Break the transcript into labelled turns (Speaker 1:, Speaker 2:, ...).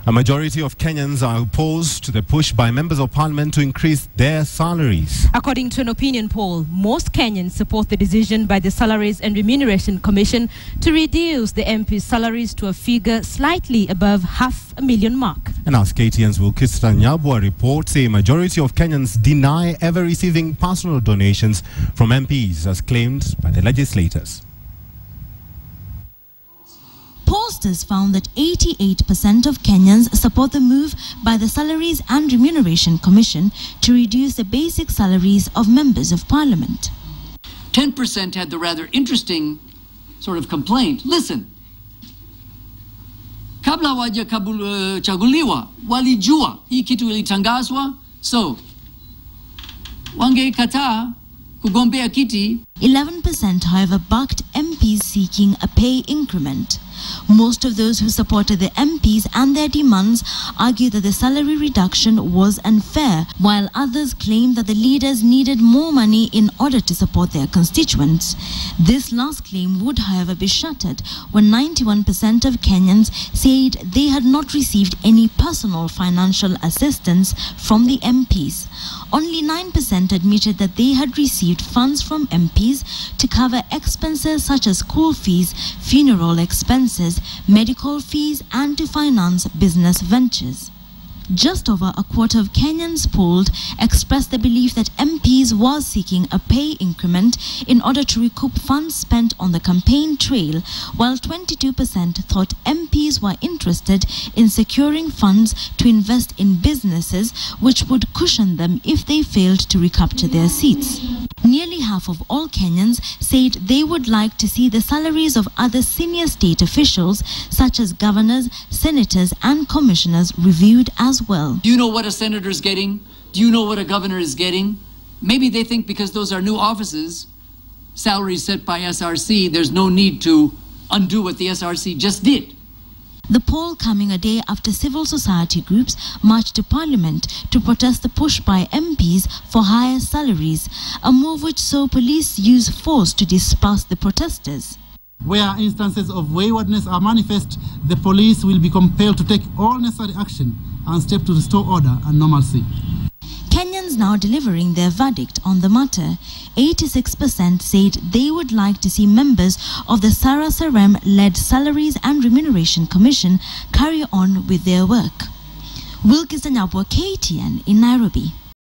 Speaker 1: A majority of Kenyans are opposed to the push by members of parliament to increase their salaries.
Speaker 2: According to an opinion poll, most Kenyans support the decision by the Salaries and Remuneration Commission to reduce the MP's salaries to a figure slightly above $500,000 mark.
Speaker 1: And as KTN's Wilkista Nyabwa reports, a majority of Kenyans deny ever receiving personal donations from MPs as claimed by the legislators.
Speaker 3: Pollsters found that 88% of Kenyans support the move by the Salaries and Remuneration Commission to reduce the basic salaries of members of parliament.
Speaker 4: 10% had the rather interesting sort of complaint. Listen, kabla hawajachaguliwa walijua hii kitu ilitangazwa, so wangekataa kugombea kiti.
Speaker 3: 11% however backed MPs seeking a pay increment. Most of those who supported the MPs and their demands argue that the salary reduction was unfair, while others claim that the leaders needed more money in order to support their constituents. This last claim would, however, be shattered when 91% of Kenyans said they had not received any personal financial assistance from the MPs. Only 9% admitted that they had received funds from MPs to cover expenses such as school fees, funeral expenses, medical fees, and to finance business ventures. Just over a quarter of Kenyans polled expressed the belief that MPs were seeking a pay increment in order to recoup funds spent on the campaign trail, while 22% thought MPs were interested in securing funds to invest in businesses which would cushion them if they failed to recapture their seats. Nearly half of all Kenyans said they would like to see the salaries of other senior state officials such as governors, senators, and commissioners reviewed as well.
Speaker 4: Do you know what a senator is getting? Do you know what a governor is getting? Maybe they think because those are new offices, salaries set by SRC, there's no need to undo what the SRC just did.
Speaker 3: The poll coming a day after civil society groups marched to Parliament to protest the push by MPs for higher salaries, a move which saw police use force to disperse the protesters.
Speaker 5: Where instances of waywardness are manifest, the police will be compelled to take all necessary action and step to restore order and normalcy.
Speaker 3: Kenyans now delivering their verdict on the matter. 86% said they would like to see members of the Sara Sarem-led Salaries and Remuneration Commission carry on with their work. Wilkista Nyabwa, KTN in Nairobi.